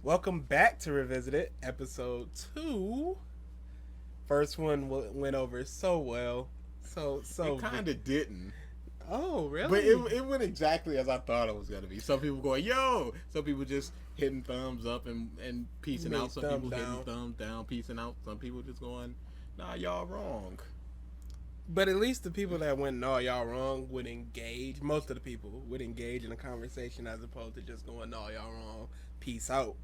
Welcome back to Revisited, episode 2. First one went over so well. So It kind of didn't. Oh, really? But it went exactly as I thought it was going to be. Some people going, yo! Some people just hitting thumbs up and peacing out. Some people hitting thumbs down, peacing out. Some people just going, nah, y'all wrong. But at least the people that went, no, y'all wrong, would engage. Most of the people would engage in a conversation as opposed to just going, no, y'all wrong, peace out.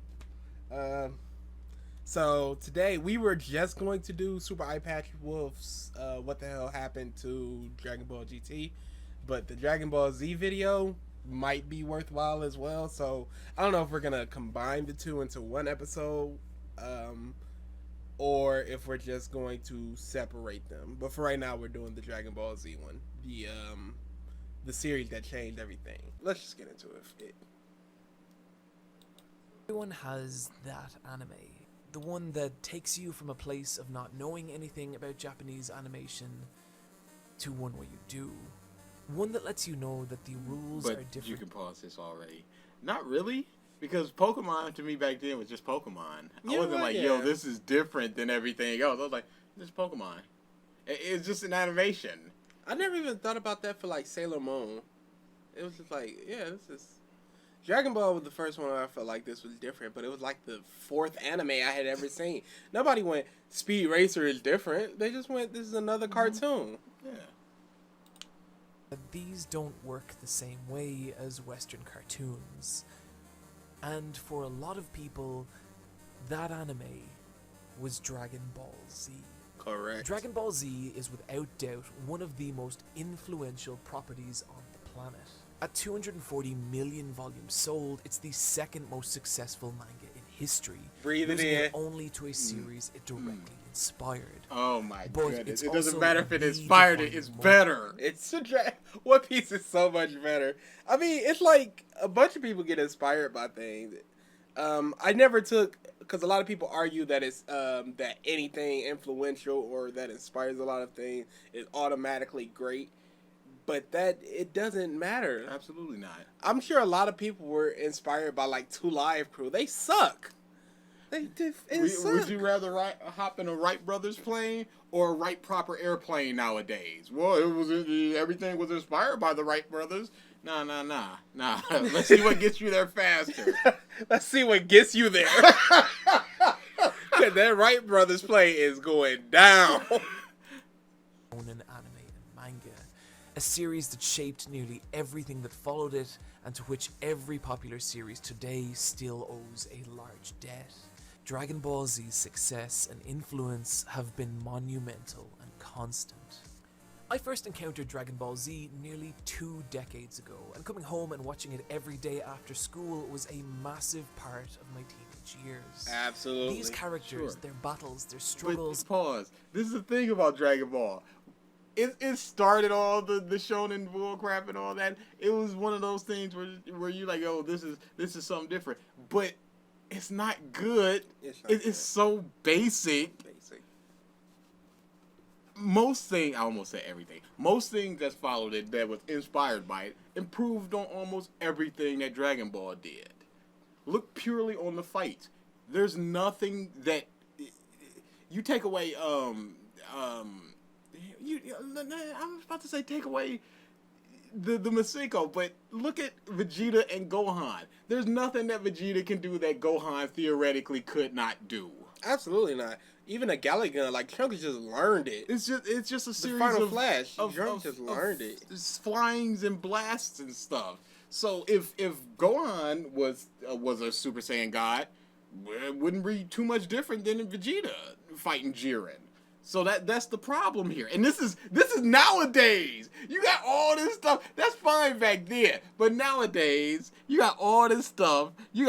So today we were just going to do SuperEyePatchWolf's what the hell happened to Dragon Ball GT, but the Dragon Ball Z video might be worthwhile as well. So I don't know if we're gonna combine the two into one episode, or if we're just going to separate them. But for right now, we're doing the Dragon Ball Z one, the series that changed everything. Let's just get into it. Everyone has that anime. The one that takes you from a place of not knowing anything about Japanese animation to one where you do. One that lets you know that the rules are different. You can pause this already. Not really, because Pokemon to me back then was just Pokemon. I wasn't yo, this is different than everything else. I was like, this is Pokemon. It's just an animation. I never even thought about that for like Sailor Moon. It was just like, yeah, this is... Dragon Ball was the first one where I felt like this was different, but it was like the fourth anime I had ever seen. Nobody went, Speed Racer is different. They just went, this is another cartoon. Yeah. These don't work the same way as Western cartoons. And for a lot of people, that anime was Dragon Ball Z. Correct. Dragon Ball Z is without doubt one of the most influential properties on the planet. At 240 million volumes sold, it's the second most successful manga in history. Breathe it in. Only to a series it directly inspired. Oh my But goodness. It doesn't matter if it inspired it, it's better. It's One Piece is so much better. I mean, it's like a bunch of people get inspired by things. I never took, because a lot of people argue that it's that anything influential or that inspires a lot of things is automatically great. But that, it doesn't matter. Absolutely not. I'm sure a lot of people were inspired by like Two Live Crew. They suck. Would you rather hop in a Wright Brothers plane or a Wright proper airplane nowadays? Well, everything was inspired by the Wright Brothers. Nah. Let's see what gets you there faster. Let's see what gets you there. That Wright Brothers plane is going down. A series that shaped nearly everything that followed it, and to which every popular series today still owes a large debt. Dragon Ball Z's success and influence have been monumental and constant. I first encountered Dragon Ball Z nearly 2 decades ago, and coming home and watching it every day after school was a massive part of my teenage years. Absolutely. These characters, their battles, their struggles... But pause. This is the thing about Dragon Ball. It started all the shonen bullcrap and all that. It was one of those things where you like, oh, this is something different. But it's not good. It's so basic. Most things, I almost said everything. Most things that followed it that was inspired by it improved on almost everything that Dragon Ball did. Look purely on the fights. There's nothing that you take away. I'm about to say take away the Masiko, but look at Vegeta and Gohan. There's nothing that Vegeta can do that Gohan theoretically could not do. Absolutely not. Even a Galagun, like Trunks just learned it. It's just a series Final of Flash. Trunks just learned it. Flyings and blasts and stuff. So if Gohan was a Super Saiyan God, it wouldn't be too much different than Vegeta fighting Jiren. So that's the problem here. And this is nowadays. You got all this stuff. That's fine back then. But nowadays, you got all this stuff. You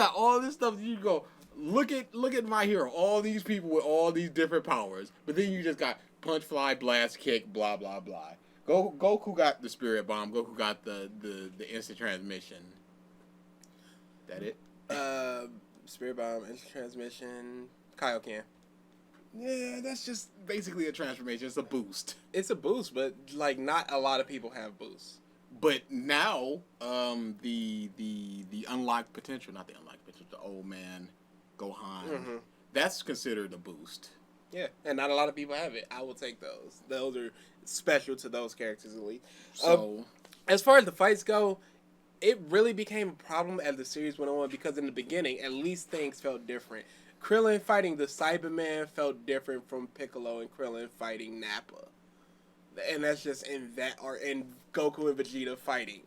go, look at My Hero. All these people with all these different powers. But then you just got punch, fly, blast, kick, blah, blah, blah. Goku got the Spirit Bomb. Goku got the instant transmission. That it? Spirit Bomb, instant transmission, Kaioken. Yeah, that's just basically a transformation. It's a boost. It's a boost, but like not a lot of people have boosts. But now, the unlocked potential, not the unlocked potential, the old man Gohan. That's considered a boost. Yeah, and not a lot of people have it. I will take those. Those are special to those characters, at least. So, As far as the fights go, it really became a problem as the series went on because in the beginning, at least things felt different. Krillin fighting the Cyberman felt different from Piccolo and Krillin fighting Nappa. And that's just in that, or in Goku and Vegeta fighting.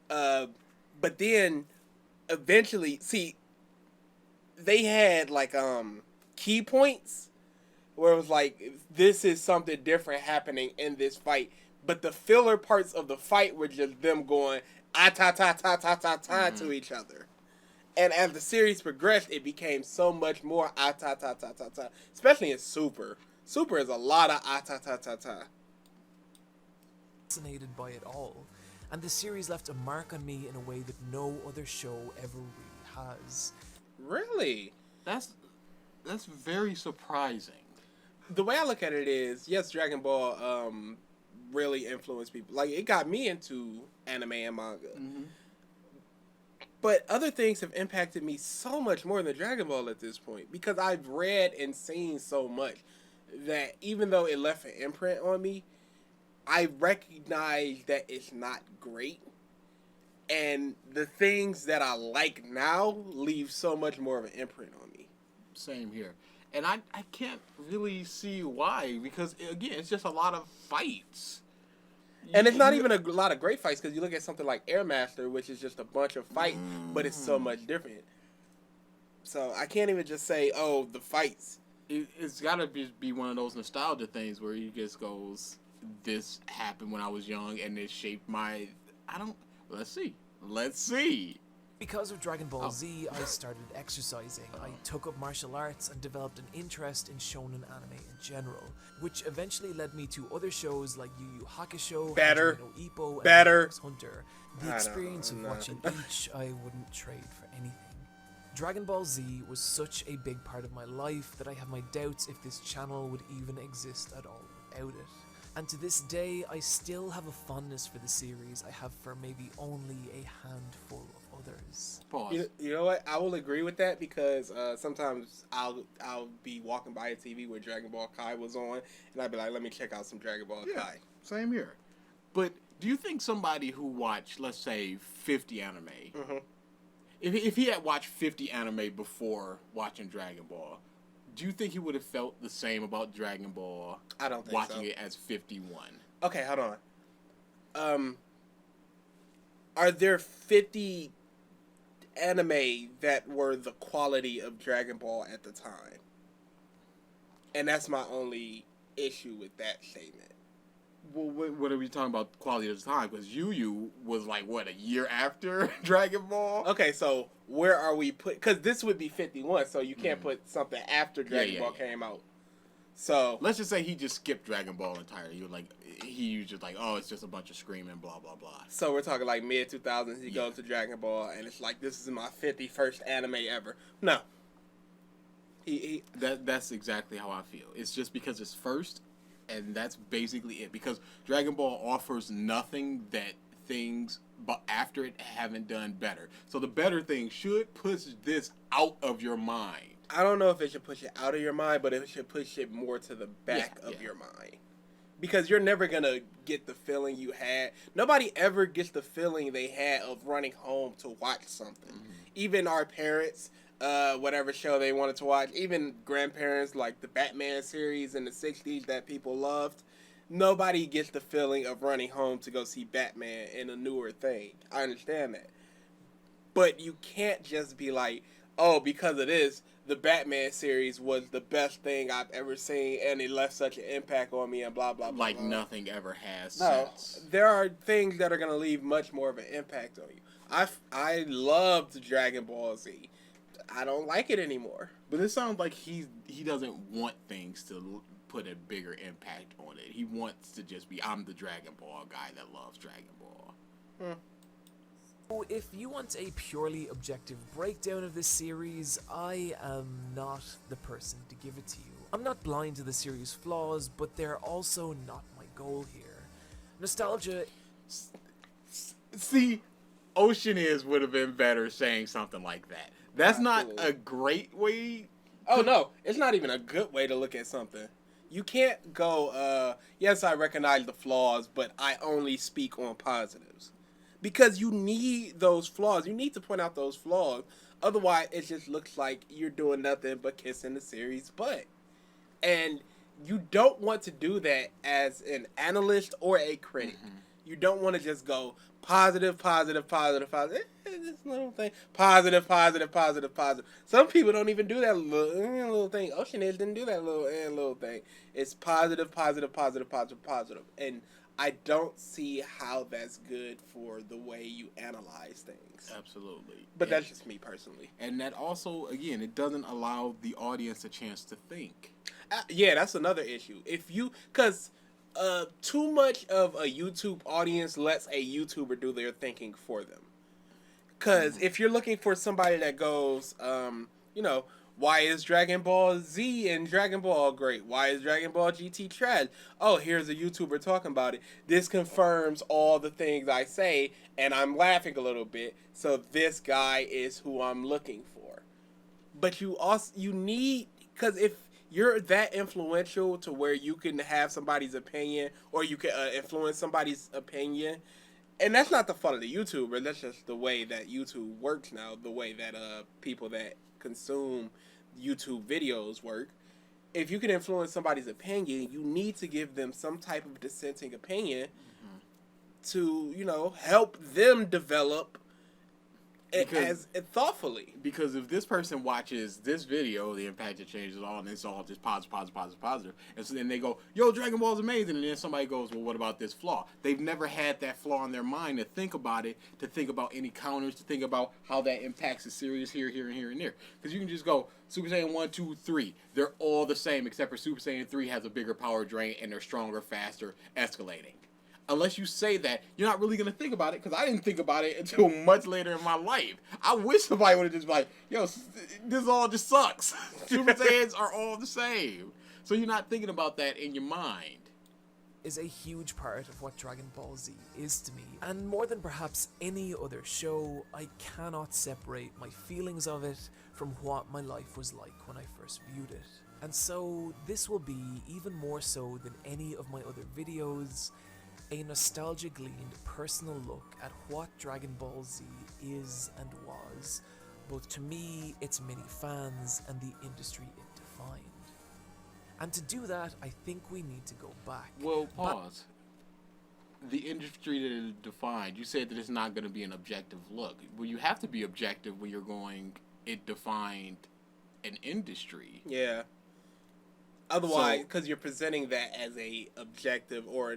But then, eventually, see, they had, like, key points where it was like, this is something different happening in this fight. But the filler parts of the fight were just them going, to each other. And as the series progressed, it became so much more especially in Super. Super is a lot of Fascinated by it all, and the series left a mark on me in a way that no other show ever really has. Really? that's very surprising. The way I look at it is, yes, Dragon Ball really influenced people. Like, it got me into anime and manga. But other things have impacted me so much more than Dragon Ball at this point. Because I've read and seen so much that even though it left an imprint on me, I recognize that it's not great. And the things that I like now leave so much more of an imprint on me. Same here. And I can't really see why, because, again, it's just a lot of fights. And it's not even a lot of great fights, because you look at something like Air Master, which is just a bunch of fights, but it's so much different. So I can't even just say, oh, the fights. It's got to be one of those nostalgia things where he just goes, this happened when I was young, and it shaped my... Let's see. Because of Dragon Ball Z, I started exercising. I took up martial arts and developed an interest in shonen anime in general, which eventually led me to other shows like Yu Yu Hakusho, Better. Hajime no Ippo, and Better. Hunter x Hunter. The experience of watching each, I wouldn't trade for anything. Dragon Ball Z was such a big part of my life that I have my doubts if this channel would even exist at all without it. And to this day, I still have a fondness for the series I have for maybe only a handful of others. Pause. You know what? I will agree with that because sometimes I'll be walking by a TV where Dragon Ball Kai was on, and I'd be like, let me check out some Dragon Ball Kai. Same here. But do you think somebody who watched, let's say, 50 anime, if he had watched 50 anime before watching Dragon Ball, do you think he would have felt the same about Dragon Ball? I don't think watching so. it as 51. Okay, hold on. Are there 50 anime that were the quality of Dragon Ball at the time? And that's my only issue with that statement. Well, what are we talking about quality of the time? Because Yu Yu was like, what, a year after Dragon Ball? Okay, so where are we put? Because this would be 51, so you can't put something after Dragon Ball came out. So let's just say he just skipped Dragon Ball entirely. You're like, he was just like, oh, it's just a bunch of screaming, blah blah blah. So we're talking like mid 2000s. He goes to Dragon Ball, and it's like, this is my 51st anime ever. No. That's exactly how I feel. It's just because it's first, and that's basically it. Because Dragon Ball offers nothing that things but after it haven't done better. So the better thing should push this out of your mind. I don't know if it should push it out of your mind, but it should push it more to the back of your mind. Because you're never going to get the feeling you had. Nobody ever gets the feeling they had of running home to watch something. Even our parents, whatever show they wanted to watch, even grandparents, like the Batman series in the 60s that people loved, nobody gets the feeling of running home to go see Batman in a newer thing. I understand that. But you can't just be like, oh, because of this, the Batman series was the best thing I've ever seen, and it left such an impact on me, and blah, blah, blah. Like blah. nothing ever has since. There are things that are going to leave much more of an impact on you. I loved Dragon Ball Z. I don't like it anymore. But it sounds like he doesn't want things to put a bigger impact on it. He wants to just be, I'm the Dragon Ball guy that loves Dragon Ball. So if you want a purely objective breakdown of this series, I am not the person to give it to you. I'm not blind to the series' flaws, but they're also not my goal here. Nostalgia... See, Ocean would have been better saying something like that. That's not Absolutely. a great way. Oh no, it's not even a good way to look at something. You can't go, yes, I recognize the flaws, but I only speak on positives. Because you need those flaws. You need to point out those flaws. Otherwise, it just looks like you're doing nothing but kissing the series' butt. And you don't want to do that as an analyst or a critic. You don't want to just go positive, positive, positive, positive. This little thing. Positive, positive, positive, positive. Some people don't even do that little thing. Ocean Edge didn't do that little thing. It's positive, positive, positive, positive, positive. And I don't see how that's good for the way you analyze things. Absolutely. But that's just me personally. And that also, again, it doesn't allow the audience a chance to think. Yeah, that's another issue. Because too much of a YouTube audience lets a YouTuber do their thinking for them. Because if you're looking for somebody that goes, why is Dragon Ball Z and Dragon Ball great? Why is Dragon Ball GT trash? Oh, here's a YouTuber talking about it. This confirms all the things I say, and I'm laughing a little bit. So this guy is who I'm looking for. But you need, because if you're that influential to where you can have somebody's opinion, or you can influence somebody's opinion, and that's not the fault of the YouTuber. That's just the way that YouTube works now. The way that people that consume YouTube videos work. If you can influence somebody's opinion, you need to give them some type of dissenting opinion to, help them develop as thoughtfully. Because if this person watches this video, the impact it changes all, and it's all just positive, positive, positive, positive, and so then they go, yo, Dragon Ball is amazing, and then somebody goes, well, what about this flaw? They've never had that flaw in their mind to think about it, to think about any counters, to think about how that impacts the series here, here, and here, and there. Because you can just go, Super Saiyan 1, 2, 3, they're all the same, except for Super Saiyan 3 has a bigger power drain, and they're stronger, faster, escalating. Unless you say that, you're not really going to think about it, because I didn't think about it until much later in my life. I wish somebody would have just been like, yo, this all just sucks. Super Saiyans are all the same. So you're not thinking about that in your mind. Is a huge part of what Dragon Ball Z is to me, and more than perhaps any other show, I cannot separate my feelings of it from what my life was like when I first viewed it. And so this will be, even more so than any of my other videos, a nostalgia-gleaned personal look at what Dragon Ball Z is and was, both to me, its many fans, and the industry it defined. And to do that, I think we need to go back. Well, pause. The industry that it defined, you said that it's not going to be an objective look. Well, you have to be objective when you're going, it defined an industry. Yeah. Otherwise, because you're presenting that as a objective or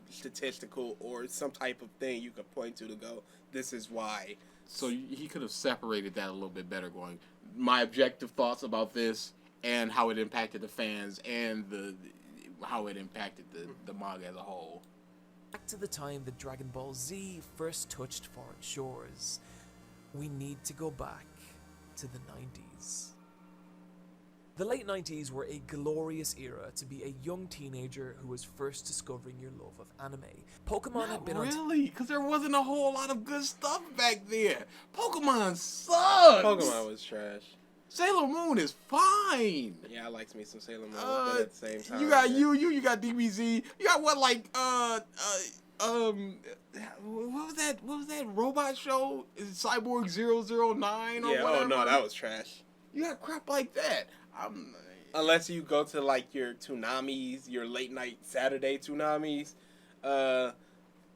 statistical or some type of thing you could point to go, this is why. So he could have separated that a little bit better, going, my objective thoughts about this and how it impacted the fans and how it impacted the manga as a whole. Back to the time that Dragon Ball Z first touched foreign shores, we need to go back to the 90s. The late 90s were a glorious era to be a young teenager who was first discovering your love of anime. Pokemon had been really, because there wasn't a whole lot of good stuff back there. Pokemon sucks. Pokemon was trash. Sailor Moon is fine. Yeah, I likes me some Sailor Moon, but at the same time, you got you got DBZ. You got what, like what was that robot show? Is it Cyborg 009 or yeah, whatever? oh no, that was trash. You got crap like that. Unless you go to like your Toonamis, your late night Saturday Toonamis,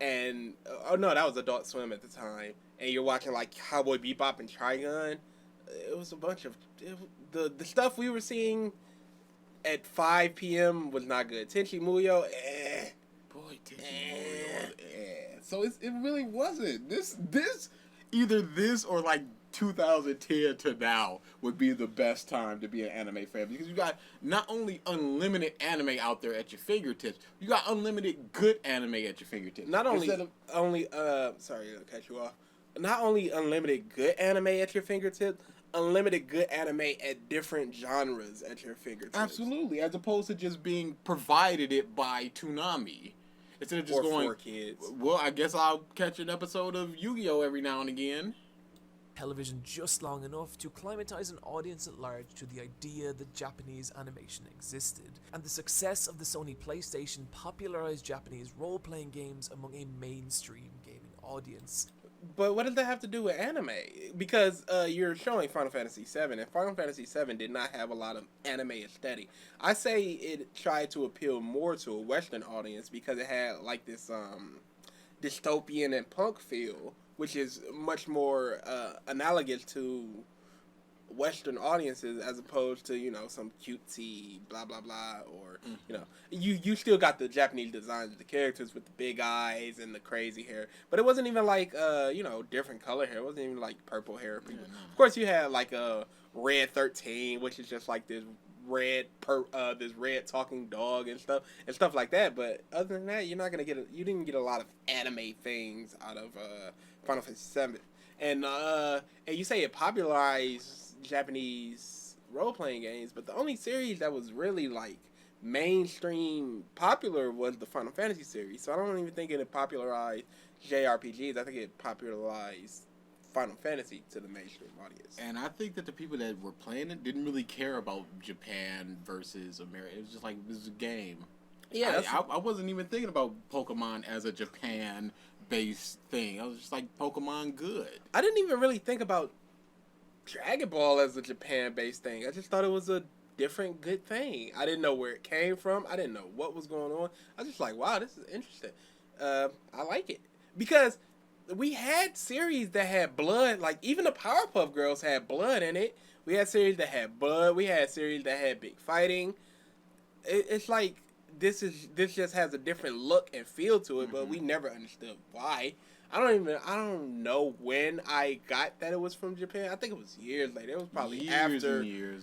and oh no, that was Adult Swim at the time, and you're watching like Cowboy Bebop and Trigun. It was a bunch of the stuff we were seeing at 5 p.m. was not good. Tenchi Muyo, Boy, Tenchi Muyo, So it really wasn't. This either this or like 2010 to now would be the best time to be an anime fan, because you got not only unlimited anime out there at your fingertips, you got unlimited good anime at your fingertips. Not only sorry to cut you off. Not only unlimited good anime at your fingertips, unlimited good anime at different genres at your fingertips. Absolutely, as opposed to just being provided it by Toonami. Instead of just going, 4Kids. Well, I guess I'll catch an episode of Yu-Gi-Oh! Every now and again. television just long enough to climatize an audience at large to the idea that Japanese animation existed, and the success of the Sony PlayStation popularized Japanese role-playing games among a mainstream gaming audience. But what does that have to do with anime? Because you're showing Final Fantasy VII, and Final Fantasy VII did not have a lot of anime aesthetic. I say it tried to appeal more to a Western audience because it had like this dystopian and punk feel, which is much more analogous to Western audiences as opposed to, you know, some cutesy blah blah blah, or you know, you still got the Japanese designs of the characters with the big eyes and the crazy hair, but it wasn't even like you know, different color hair. It wasn't even like purple hair people. Of course you had like a Red 13, which is just like this red talking dog and stuff like that, but other than that, you didn't get a lot of anime things out of Final Fantasy VII. And you say it popularized Japanese role-playing games, but the only series that was really like mainstream popular was the Final Fantasy series. So I don't even think it popularized JRPGs. I think it popularized Final Fantasy to the mainstream audience. And I think that the people that were playing it didn't really care about Japan versus America. It was just like, this is a game. Yeah, I wasn't even thinking about Pokemon as a Japan-based thing. I was just like, Pokemon good. I didn't even really think about Dragon Ball as a Japan-based thing. I just thought it was a different good thing. I didn't know where it came from. I didn't know what was going on. I was just like, wow, this is interesting. I like it. Because we had series that had blood. Like, even the Powerpuff Girls had blood in it. We had series that had blood. We had series that had big fighting. It's like, this just has a different look and feel to it, but we never understood why. I don't know when I got that it was from Japan. I think it was years later. It was probably years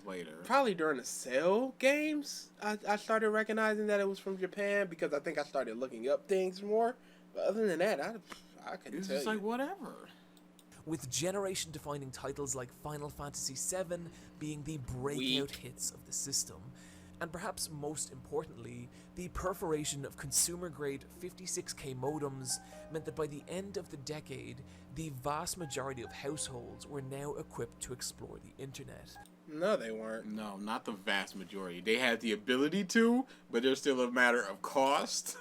later. Probably during the Cell games, I started recognizing that it was from Japan because I think I started looking up things more. But other than that, I couldn't tell you. It's just like, whatever. With generation-defining titles like Final Fantasy VII being the breakout hits of the system, and perhaps most importantly, the perforation of consumer-grade 56K modems meant that by the end of the decade, the vast majority of households were now equipped to explore the internet. No, they weren't. No, not the vast majority. They had the ability to, but there's still a matter of cost.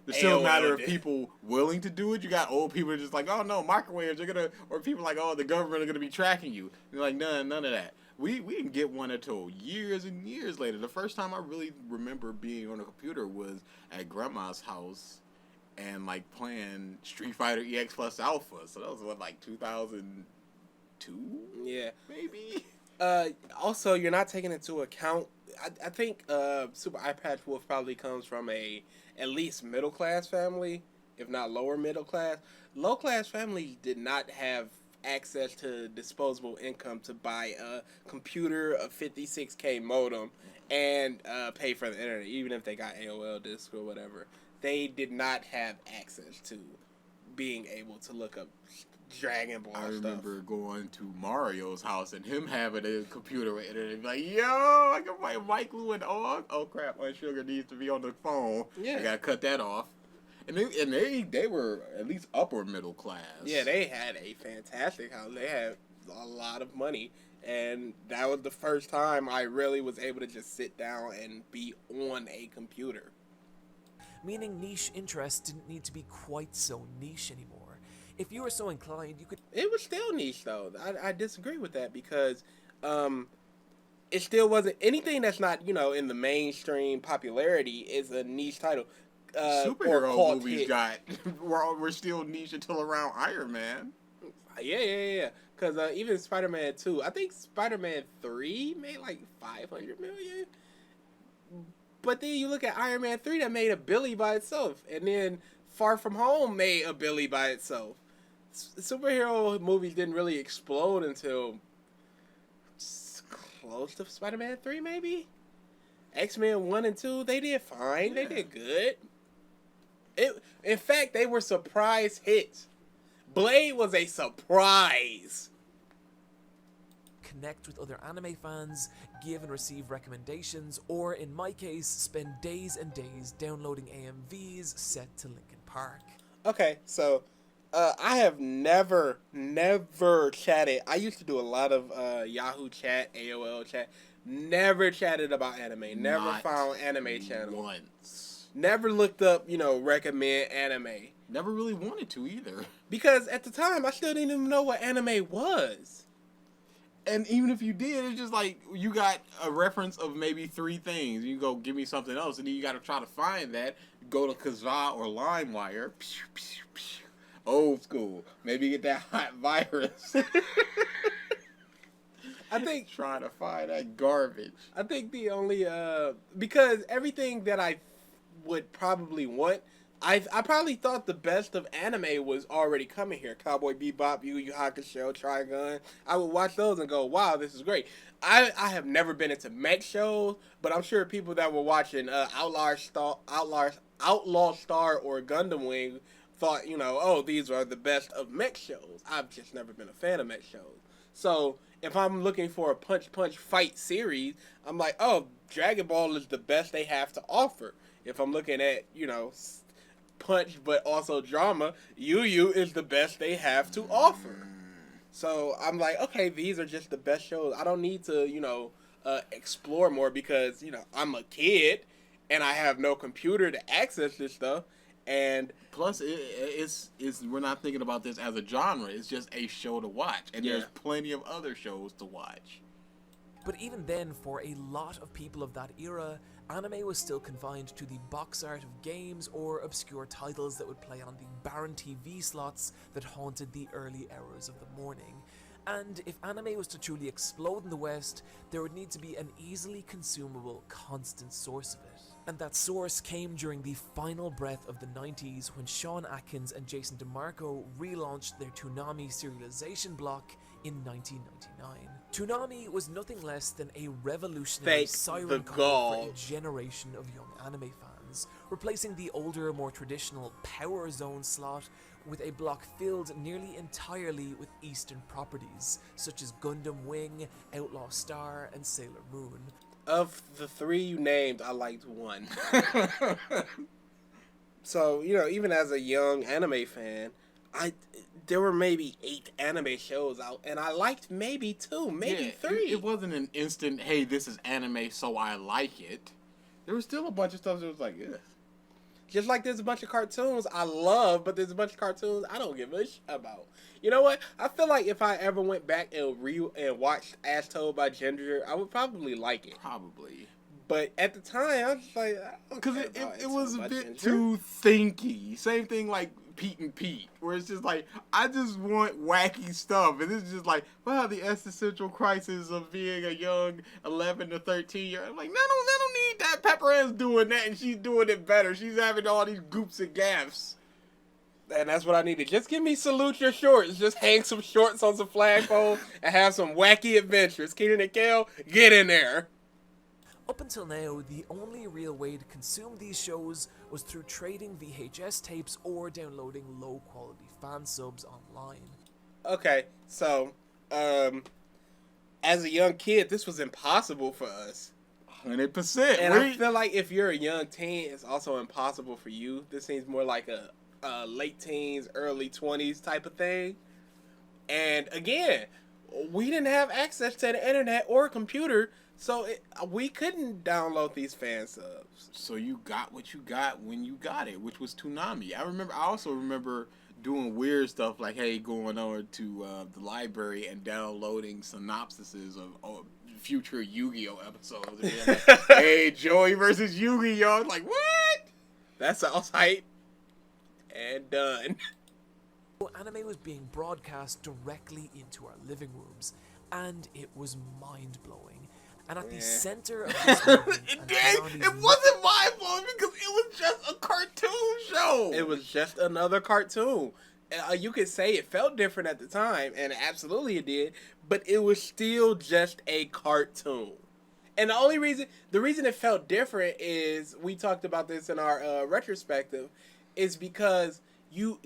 There's still a matter of people willing to do it. You got old people just like, oh no, microwaves are gonna, or people like, oh, the government are gonna be tracking you. They're like, none of that. We didn't get one until years and years later. The first time I really remember being on a computer was at grandma's house and like playing Street Fighter EX Plus Alpha. So that was what, like 2002? Yeah. Maybe? Also, you're not taking into account, I think SuperEyePatchWolf probably comes from at least middle class family, if not lower middle class. Low class families did not have access to disposable income to buy a computer, a 56K modem, and pay for the internet, even if they got AOL disc or whatever. They did not have access to being able to look up Dragon Ball I stuff. remember going to Mario's house and him having a computer with internet and be like, yo, I can play Michael and Og. Oh crap, my sugar needs to be on the phone. Yeah. I gotta cut that off. And they were at least upper middle class. Yeah, they had a fantastic house. They had a lot of money. And that was the first time I really was able to just sit down and be on a computer. Meaning niche interests didn't need to be quite so niche anymore. If you were so inclined, you could... It was still niche, though. I disagree with that because it still wasn't... Anything that's not, you know, in the mainstream popularity is a niche title. Superhero movies we're still niche until around Iron Man. Yeah. Because even Spider-Man 2, I think Spider-Man 3 made like $500 million. But then you look at Iron Man 3 that made a billy by itself. And then Far From Home made a billy by itself. Superhero movies didn't really explode until close to Spider-Man 3 maybe? X-Men 1 and 2, they did fine. Yeah. They did good. In fact, they were surprise hits. Blade was a surprise. Connect with other anime fans, give and receive recommendations, or in my case, spend days and days downloading AMVs set to Linkin Park. Okay, so I have never chatted. I used to do a lot of Yahoo chat, AOL chat. Never chatted about anime. Never Not found anime channels. once. Never looked up, recommend anime. Never really wanted to either. Because at the time, I still didn't even know what anime was. And even if you did, it's just like you got a reference of maybe 3 things. You go, give me something else, and then you got to try to find that. Go to Kazaa or LimeWire. Old school. Maybe get that hot virus. I think trying to find that garbage. I think the only because everything that I would probably want, I probably thought the best of anime was already coming here. Cowboy Bebop, Yu Yu Hakusho, Trigun. I would watch those and go, "Wow, this is great." I have never been into mech shows, but I'm sure people that were watching Outlaw Star or Gundam Wing thought, oh, these are the best of mech shows. I've just never been a fan of mech shows. So if I'm looking for a punch fight series, I'm like, oh, Dragon Ball is the best they have to offer. If I'm looking at, punch but also drama, Yu Yu is the best they have to offer. So I'm like, okay, these are just the best shows. I don't need to, explore more because, I'm a kid and I have no computer to access this stuff. And plus, it's we're not thinking about this as a genre. It's just a show to watch, and there's plenty of other shows to watch. But even then, for a lot of people of that era, anime was still confined to the box art of games or obscure titles that would play on the barren TV slots that haunted the early hours of the morning. And if anime was to truly explode in the West, there would need to be an easily consumable, constant source of it. And that source came during the final breath of the 90s when Sean Atkins and Jason DeMarco relaunched their Toonami serialization block in 1999. Toonami was nothing less than a revolutionary siren call for a generation of young anime fans, replacing the older, more traditional Power Zone slot with a block filled nearly entirely with Eastern properties, such as Gundam Wing, Outlaw Star, and Sailor Moon. Of the 3 you named, I liked 1. So, even as a young anime fan, there were maybe 8 anime shows out, and I liked maybe 2, maybe 3. It wasn't an instant, hey, this is anime, so I like it. There was still a bunch of stuff that was like, yeah. Just like there's a bunch of cartoons I love, but there's a bunch of cartoons I don't give a shit about. You know what? I feel like if I ever went back and watched As Told by Ginger, I would probably like it. Probably. But at the time, I was just like, because it was a bit too thinky. Same thing like Pete and Pete, where it's just like, I just want wacky stuff. And it's just like, wow, the existential crisis of being a young 11 to 13-year-old. I'm like, they don't need that. Pepper Ann's doing that, and she's doing it better. She's having all these goops and gaffs. And that's what I needed. Just give me Salute Your Shorts. Just hang some shorts on some flagpole and have some wacky adventures. Keenan and Kel, get in there. Up until now, the only real way to consume these shows was through trading VHS tapes or downloading low-quality fan subs online. Okay, so, as a young kid, this was impossible for us. 100%. And I feel like if you're a young teen, it's also impossible for you. This seems more like a late teens, early 20s type of thing. And again, we didn't have access to the internet or a computer, so we couldn't download these fan subs. So you got what you got when you got it, which was Toonami. I also remember doing weird stuff like, hey, going over to the library and downloading synopsises of future Yu-Gi-Oh episodes. And like, hey, Joey versus Yu-Gi-Oh! Like, what? That sounds hype. And done. Anime was being broadcast directly into our living rooms, and it was mind-blowing. And at the center of this movement, it wasn't mind-blowing because it was just a cartoon show. It was just another cartoon. You could say it felt different at the time, and absolutely it did, but it was still just a cartoon. And the reason it felt different is, we talked about this in our retrospective, is because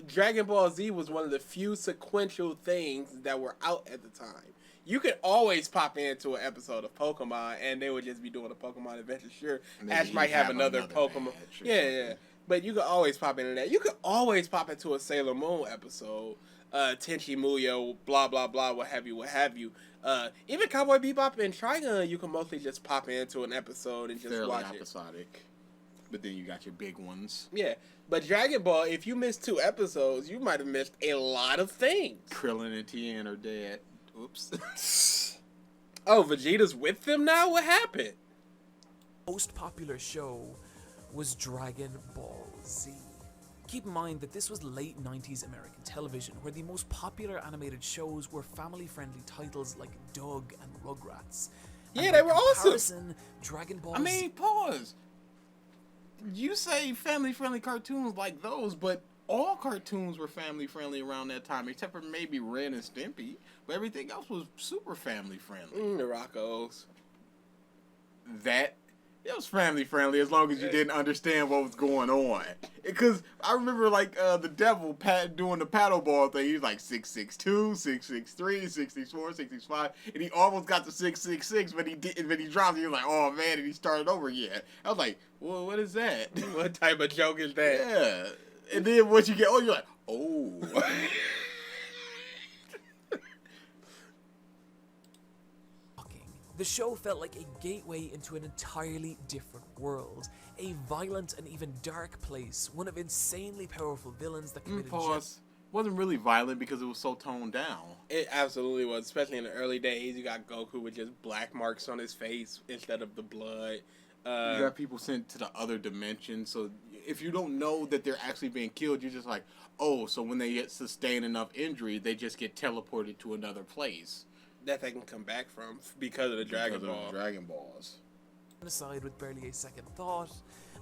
Dragon Ball Z was one of the few sequential things that were out at the time. You could always pop into an episode of Pokemon and they would just be doing a Pokemon adventure. Sure, Ash might have another Pokemon. Yeah. But you could always pop into that. You could always pop into a Sailor Moon episode. Tenchi Muyo, blah, blah, blah, what have you, what have you. Even Cowboy Bebop and Trigun, you can mostly just pop into an episode and just Fairly watch episodic. But then you got your big ones. it. Yeah. But Dragon Ball, if you missed 2 episodes, you might have missed a lot of things. Krillin and Tien are dead. Oops. Oh, Vegeta's with them now? What happened? Most popular show was Dragon Ball Z. Keep in mind that this was late 90s American television, where the most popular animated shows were family-friendly titles like Doug and Rugrats. Yeah, they were awesome. Dragon Ball I mean, pause. You say family-friendly cartoons like those, but all cartoons were family-friendly around that time, except for maybe Ren and Stimpy. But everything else was super family-friendly. The Roccos. It was family-friendly as long as you didn't understand what was going on. Because I remember, like, the devil doing the paddle ball thing. He was like 662, 663, 664, 665, and he almost got to 666, but he didn't. But he dropped it. He was like, "Oh man!" And he started over again. I was like, "Well, what is that? What type of joke is that? Yeah." And then once you get, you're like, "Oh." The show felt like a gateway into an entirely different world. A violent and even dark place, one of insanely powerful villains that committed Wasn't really violent because it was so toned down. It absolutely was, especially in the early days. You got Goku with just black marks on his face instead of the blood. You got people sent to the other dimension, so if you don't know that they're actually being killed, you're just like, oh, so when they sustain enough injury, they just get teleported to another place. That they can come back from because of the Dragon Ball. Dragon Balls. Aside with barely a second thought,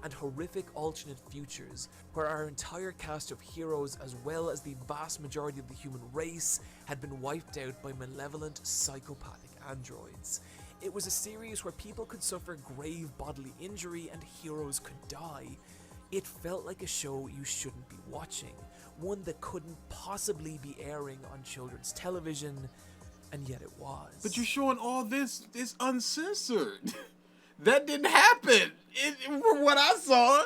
and horrific alternate futures where our entire cast of heroes, as well as the vast majority of the human race, had been wiped out by malevolent psychopathic androids. It was a series where people could suffer grave bodily injury and heroes could die. It felt like a show you shouldn't be watching, one that couldn't possibly be airing on children's television. And yet it was. But you're showing all this uncensored. That didn't happen. From what I saw,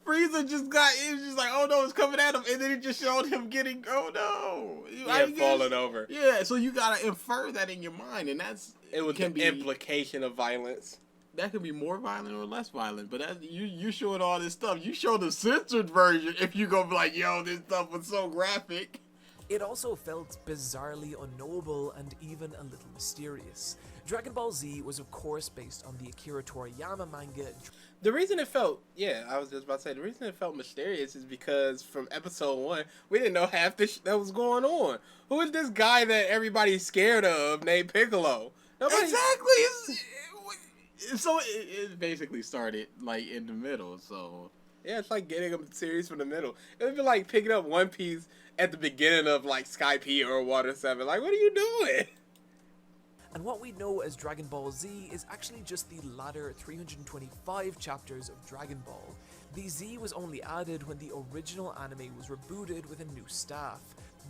Frieza it was just like, oh no, it's coming at him. And then it just showed him getting, oh no. Yeah, falling over. Yeah, so you gotta infer that in your mind. And it was an implication of violence. That could be more violent or less violent. But you're showing all this stuff. You show the censored version if you go be like, yo, this stuff was so graphic. It also felt bizarrely unknowable and even a little mysterious. Dragon Ball Z was of course based on the Akira Toriyama manga. The reason it felt, I was just about to say, the reason it felt mysterious is because from episode 1, we didn't know half the that was going on. Who is this guy that everybody's scared of named Piccolo? Exactly! So it basically started like in the middle, so... Yeah, it's like getting a series from the middle. It would be like picking up One Piece at the beginning of like Sky P or Water 7. Like, what are you doing? And what we know as Dragon Ball Z is actually just the latter 325 chapters of Dragon Ball. The Z was only added when the original anime was rebooted with a new staff.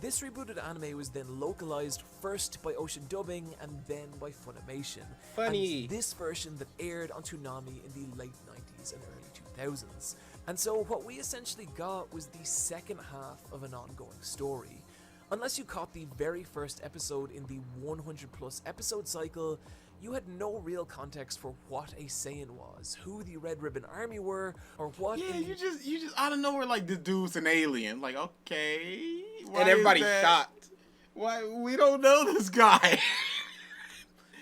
This rebooted anime was then localized first by Ocean Dubbing and then by Funimation. Funny. And this version that aired on Toonami in the late 90s and early 2000s. And so what we essentially got was the second half of an ongoing story. Unless you caught the very first episode in the 100 plus episode cycle, you had no real context for what a Saiyan was, who the Red Ribbon Army were, or what... Yeah, you just out of nowhere, like, this dude's an alien. Like, okay... And everybody's shocked. Why? We don't know this guy.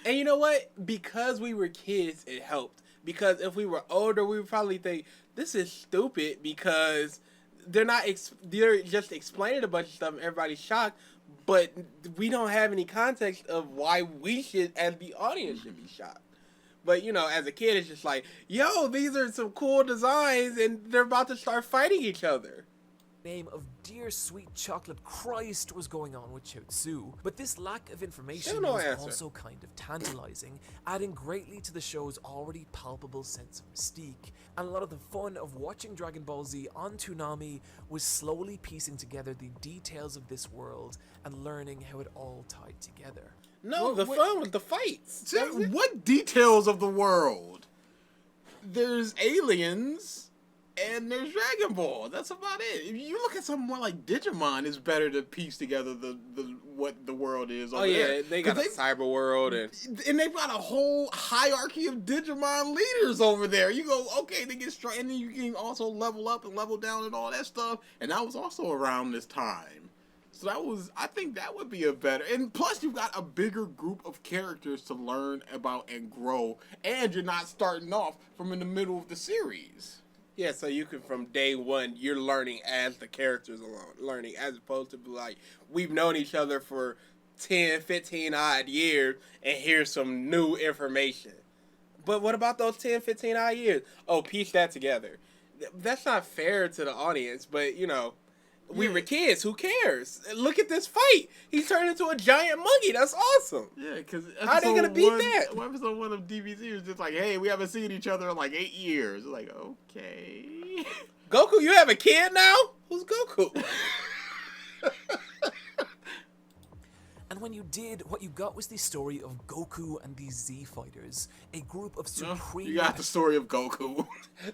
And you know what? Because we were kids, it helped. Because if we were older, we would probably think, this is stupid because they're just explaining a bunch of stuff and everybody's shocked, but we don't have any context of why we should, as the audience, should be shocked. But, you know, as a kid, it's just like, yo, these are some cool designs and they're about to start fighting each other. Name of Dear Sweet Chocolate Christ was going on with Chiaotzu, but this lack of information was also kind of tantalizing, adding greatly to the show's already palpable sense of mystique. And a lot of the fun of watching Dragon Ball Z on Toonami was slowly piecing together the details of this world and learning how it all tied together. No, the fun was the fights. What details of the world? There's aliens. and there's Dragon Ball. That's about it. If you look at something more like Digimon, it's better to piece together the what the world is. Oh Over yeah, there. they got a cyber world and they've got a whole hierarchy of Digimon leaders over there. You go, okay, they get strong, and then you can also level up and level down and all that stuff. And that was also around this time. So I think that would be a better, and plus you've got a bigger group of characters to learn about and grow, and you're not starting off from in the middle of the series. yeah, so you can from day one you're learning as the characters are learning, as opposed to like we've known each other for 10, 15 odd years, and here's some new information. But what about those 10, 15 odd years? Oh, piece that together. That's not fair to the audience, but you know. We were kids. Who cares? Look at this fight. He turned into a giant monkey. That's awesome. Yeah, because how they gonna beat that? Episode 1 of DBZ was just like, hey, we haven't seen each other in like 8 years. Like, okay. Goku, you have a kid now? Who's Goku? And when you did, what you got was the story of Goku and the Z Fighters, a group of supreme... You got the story of Goku.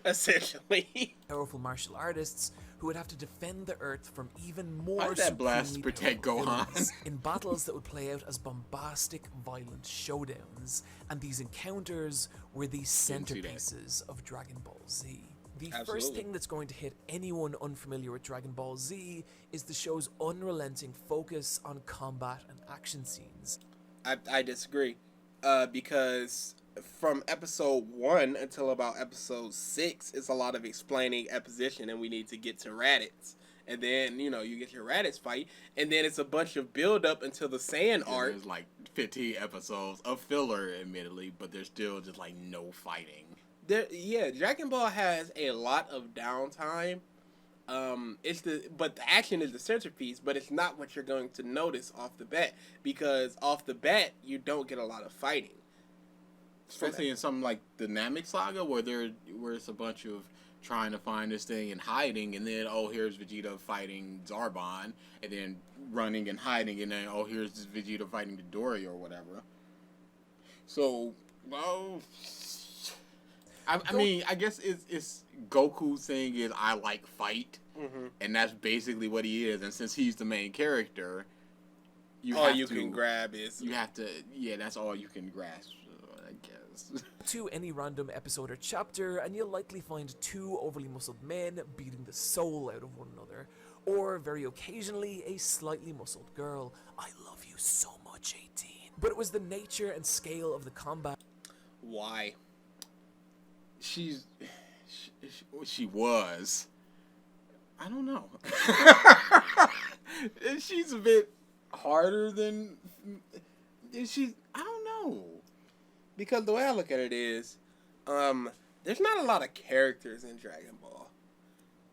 Essentially. ...powerful martial artists who would have to defend the Earth from even more... How did that blast supremely protect powerful Gohan? villains in battles that would play out as bombastic, violent showdowns. And these encounters were the centerpieces of Dragon Ball Z. The first thing that's going to hit anyone unfamiliar with Dragon Ball Z is the show's unrelenting focus on combat and action scenes. I disagree. Because from episode 1 until about episode 6, it's a lot of explaining exposition, and we need to get to Raditz. And then, you know, you get your Raditz fight, and then it's a bunch of build-up until the Saiyan arc. There's like 15 episodes of filler, admittedly, but there's still just like no fighting. Yeah, Dragon Ball has a lot of downtime. But the action is the centerpiece, but it's not what you're going to notice off the bat, because off the bat you don't get a lot of fighting. Especially in something like the Namek Saga, where it's a bunch of trying to find this thing and hiding, and then here's Vegeta fighting Zarbon, and then running and hiding, and then here's this Vegeta fighting Midori or whatever. So, well. I mean, I guess it's Goku's thing is I like fight, and that's basically what he is. And since he's the main character, can grab is you have to. Yeah, that's all you can grasp, I guess. To any random episode or chapter, and you'll likely find 2 overly muscled men beating the soul out of one another, or very occasionally a slightly muscled girl. I love you so much, 18. But it was the nature and scale of the combat. Why? She was. I don't know. She's a bit harder than she. I don't know. Because the way I look at it is, there's not a lot of characters in Dragon Ball,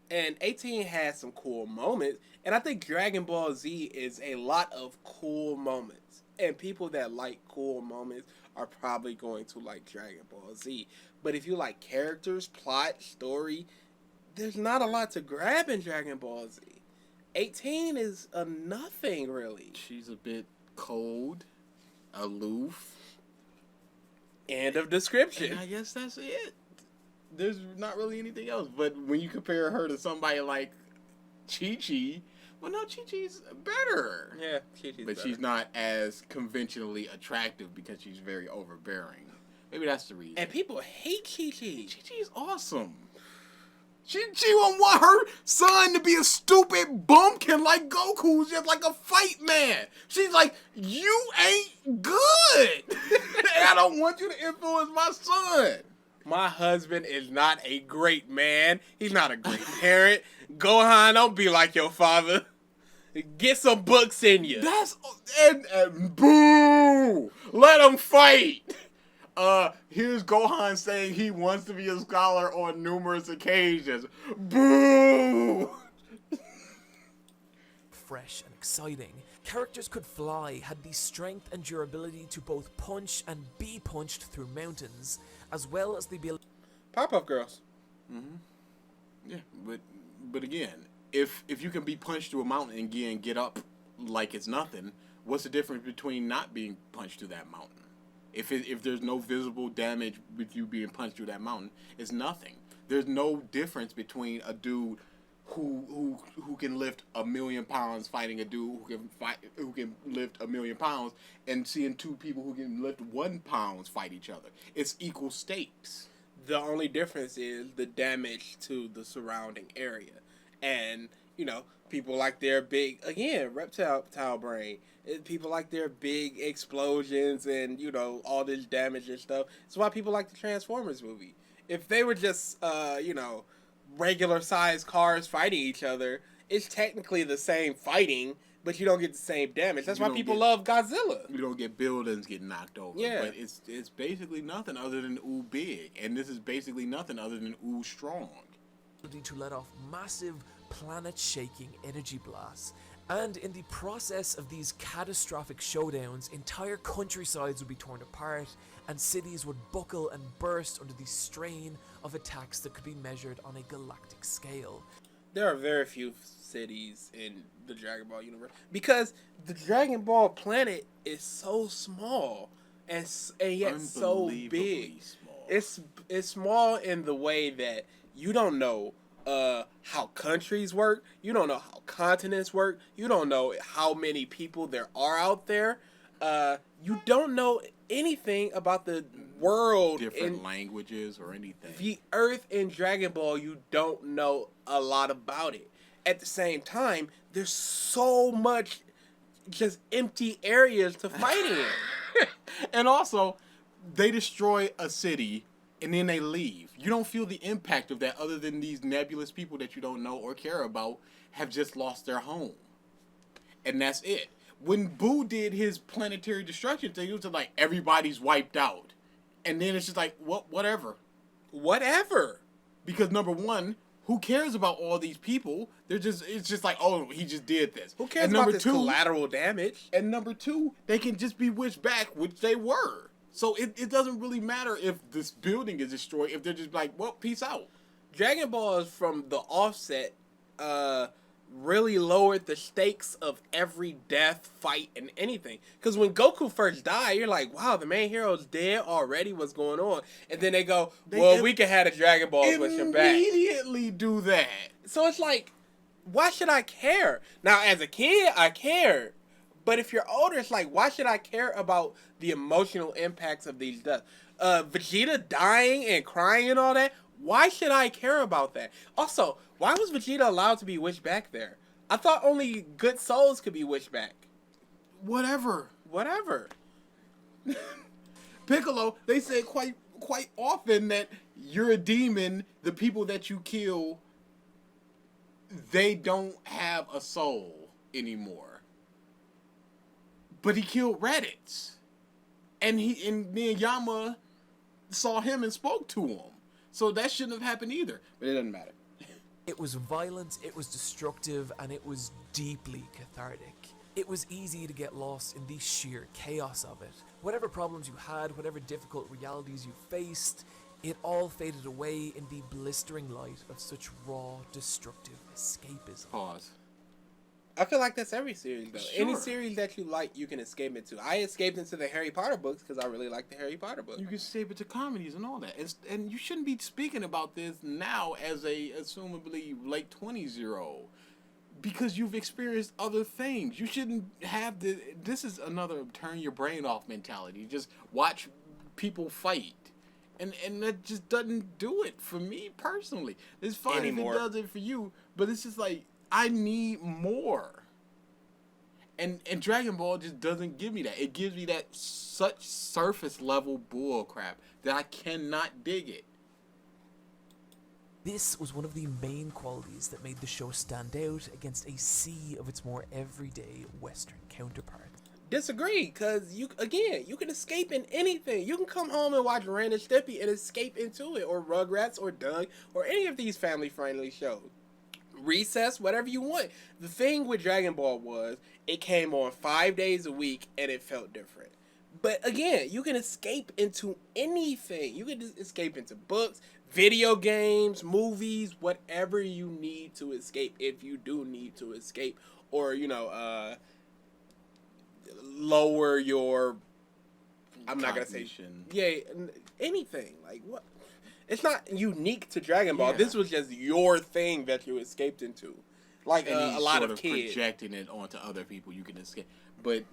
and 18 has some cool moments, and I think Dragon Ball Z is a lot of cool moments, and people that like cool moments are probably going to like Dragon Ball Z. But if you like characters, plot, story, there's not a lot to grab in Dragon Ball Z. 18 is a nothing, really. She's a bit cold, aloof. End of description. And I guess that's it. There's not really anything else. But when you compare her to somebody like Chi-Chi, well, no, Chi-Chi's better. Yeah, Chi-Chi's But better. she's not as conventionally attractive because she's very overbearing. Maybe that's the reason. And people hate Chi-Chi. Chi-Chi's awesome. She won't want her son to be a stupid bumpkin like Goku's just like a fight man. She's like, you ain't good. And I don't want you to influence my son. My husband is not a great man. He's not a great parent. Gohan, don't be like your father. Get some books in you. That's and boo. Let him fight. Here's Gohan saying he wants to be a scholar on numerous occasions. Boo! Fresh and exciting. Characters could fly, had the strength and durability to both punch and be punched through mountains, as well as the ability... Pop-Up Girls. Yeah, but again, if you can be punched through a mountain and again get up like it's nothing, what's the difference between not being punched through that mountain? If there's no visible damage with you being punched through that mountain, it's nothing. There's no difference between a dude who can lift 1,000,000 pounds fighting a dude who can lift 1,000,000 pounds, and seeing two people who can lift 1 pound fight each other. It's equal stakes. The only difference is the damage to the surrounding area. And, people like their big, again, reptile brain. People like their big explosions and, all this damage and stuff. It's why people like the Transformers movie. If they were just, regular sized cars fighting each other, it's technically the same fighting, but you don't get the same damage. That's why people love Godzilla. You don't get buildings getting knocked over. Yeah. But it's basically nothing other than ooh big. And this is basically nothing other than ooh strong. To let off massive planet-shaking energy blasts, and in the process of these catastrophic showdowns, entire countrysides would be torn apart, and cities would buckle and burst under the strain of attacks that could be measured on a galactic scale. There are very few cities in the Dragon Ball universe because the Dragon Ball planet is so small and yet so big. Small. It's small in the way that you don't know how countries work. You don't know how continents work. You don't know how many people there are out there. You don't know anything about the world. Different languages or anything. The Earth in Dragon Ball, you don't know a lot about it. At the same time, there's so much just empty areas to fight in. And also, they destroy a city and then they leave. You don't feel the impact of that other than these nebulous people that you don't know or care about have just lost their home. And that's it. When Boo did his planetary destruction thing, it was just like everybody's wiped out. And then it's just like, whatever. Whatever. Because number one, who cares about all these people? It's just like, oh, he just did this. Who cares about this collateral damage? And number two, they can just be wished back, which they were. So it doesn't really matter if this building is destroyed, if they're just like, well, peace out. Dragon Ball is from the offset, really lowered the stakes of every death, fight, and anything. Because when Goku first died, you're like, wow, the main hero's dead already, what's going on? And then they go, we can have the Dragon Ball push him back. Immediately do that. So it's like, why should I care? Now, as a kid, I cared. But if you're older, it's like, why should I care about the emotional impacts of these deaths? Vegeta dying and crying and all that, why should I care about that? Also, why was Vegeta allowed to be wished back there? I thought only good souls could be wished back. Whatever. Piccolo, they said quite often that you're a demon. The people that you kill, they don't have a soul anymore. But he killed Raditz. And me and Yama saw him and spoke to him. So that shouldn't have happened either. But it doesn't matter. It was violent, it was destructive, and it was deeply cathartic. It was easy to get lost in the sheer chaos of it. Whatever problems you had, whatever difficult realities you faced, it all faded away in the blistering light of such raw, destructive escapism. Pause. I feel like that's every series, though. Sure. Any series that you like, you can escape into. I escaped into the Harry Potter books because I really like the Harry Potter books. You can escape it to comedies and all that. And you shouldn't be speaking about this now as a assumably late 20s-year-old because you've experienced other things. You shouldn't have this is another turn your brain off mentality. Just watch people fight. And that just doesn't do it for me personally. It's fine Anymore. if it does it for you, but it's just like, I need more. And Dragon Ball just doesn't give me that. It gives me that such surface level bull crap that I cannot dig it. This was one of the main qualities that made the show stand out against a sea of its more everyday Western counterparts. Disagree, because you can escape in anything. You can come home and watch Ren and Stimpy and escape into it, or Rugrats, or Doug, or any of these family-friendly shows. Recess, whatever you want. The thing with Dragon Ball was it came on 5 days a week and it felt different. But again, you can escape into anything. You can just escape into books, video games, movies, whatever you need to escape, if you do need to escape, or lower your, I'm not gonna say Cognition. yeah, anything like what. It's not unique to Dragon Ball. Yeah. This was just your thing that you escaped into, like And he's a lot sort of kids. projecting it onto other people. You can escape, but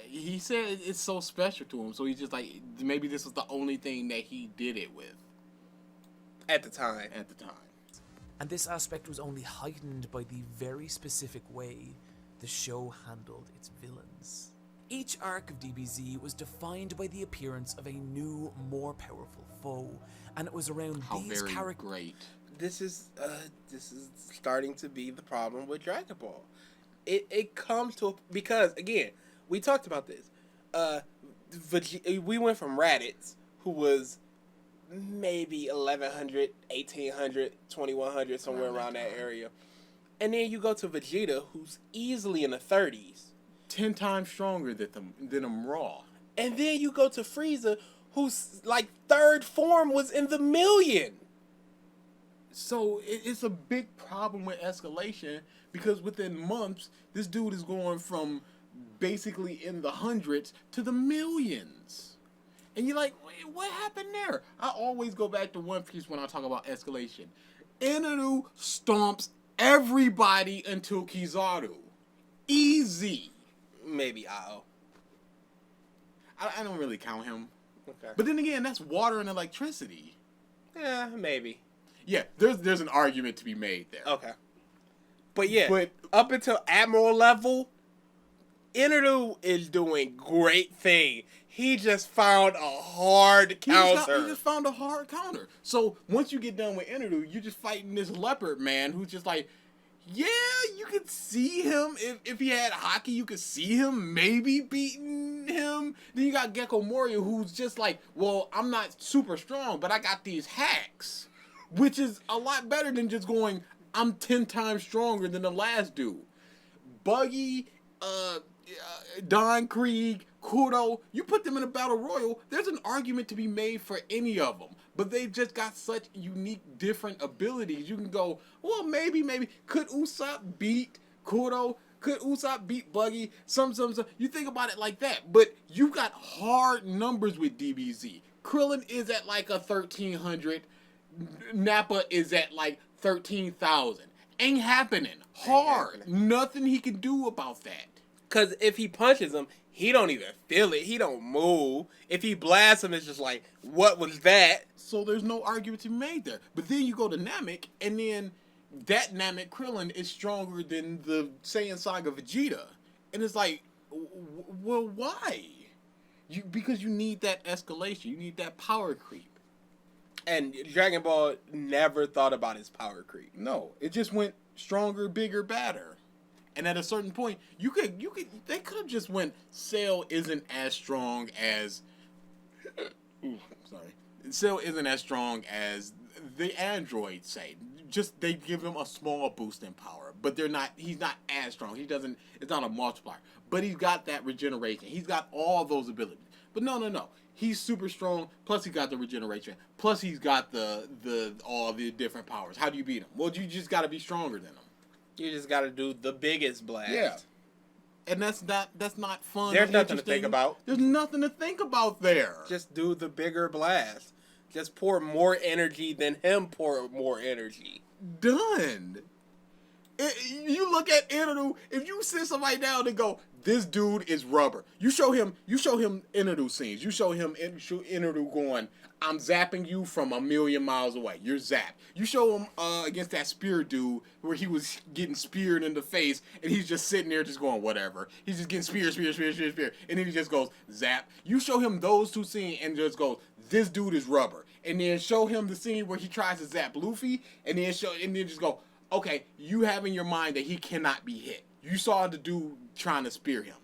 he said it's so special to him. So he's just like, maybe this was the only thing that he did it with At the time. at the time. And this aspect was only heightened by the very specific way the show handled its villains. Each arc of DBZ was defined by the appearance of a new, more powerful foe, and it was around How these very characters. great. This is starting to be the problem with Dragon Ball. It comes to because again we talked about this. We went from Raditz, who was maybe 1100, 1800, 2100, somewhere around that area, and then you go to Vegeta, who's easily in the 30s. 10 times stronger than them raw. And then you go to Frieza, whose like third form was in the million. So it's a big problem with escalation because within months, this dude is going from basically in the hundreds to the millions. And you're like, wait, what happened there? I always go back to One Piece when I talk about escalation. Enelu stomps everybody until Kizaru. Easy. Maybe Ao. I don't really count him. Okay. But then again, that's water and electricity. Yeah, maybe. Yeah, there's an argument to be made there. Okay. But yeah, But- up until Admiral level, Enelu is doing great thing. He just found a hard counter. He just found a hard counter. So once you get done with Enelu, you're just fighting this leopard man who's just like, yeah, you could see him. If he had hockey, you could see him maybe beating him. Then you got Gecko Moria, who's just like, well, I'm not super strong, but I got these hacks. Which is a lot better than just going, I'm 10 times stronger than the last dude. Buggy, Don Krieg, Kuro, you put them in a battle royal, there's an argument to be made for any of them. But they've just got such unique, different abilities. You can go, well, maybe. Could Usopp beat Kuro? Could Usopp beat Buggy? Some. You think about it like that. But you got hard numbers with DBZ. Krillin is at like a 1300. Nappa is at like 13,000. Ain't happening. Hard. Nothing he can do about that. Because if he punches him, he don't even feel it. He don't move. If he blasts him, it's just like, what was that? So there's no argument to be made there. But then you go to Namek, and then that Namek Krillin is stronger than the Saiyan Saga Vegeta. And it's like, well, why? Because you need that escalation. You need that power creep. And Dragon Ball never thought about his power creep. No, it just went stronger, bigger, badder. And at a certain point, they could have just went, Cell isn't as strong as, Cell isn't as strong as the androids say. Just, they give him a small boost in power, but he's not as strong. It's not a multiplier. But he's got that regeneration. He's got all those abilities. But no. He's super strong, plus he got the regeneration, plus he's got all the different powers. How do you beat him? Well, you just gotta be stronger than him. You just got to do the biggest blast. Yeah. And that's not fun. There's or nothing to interesting. think about. There's nothing to think about there. Just do the bigger blast. Just pour more energy than him pour more energy. Done. You look at Enelu, if you sit somebody down and go, this dude is rubber. You show him Enelu scenes. You show him Enelu going, I'm zapping you from a million miles away. You're zapped. You show him against that spear dude where he was getting speared in the face and he's just sitting there just going, whatever. He's just getting speared. And then he just goes, zap. You show him those two scenes and just goes, this dude is rubber. And then show him the scene where he tries to zap Luffy and then just go, okay, you have in your mind that he cannot be hit. You saw the dude trying to spear him.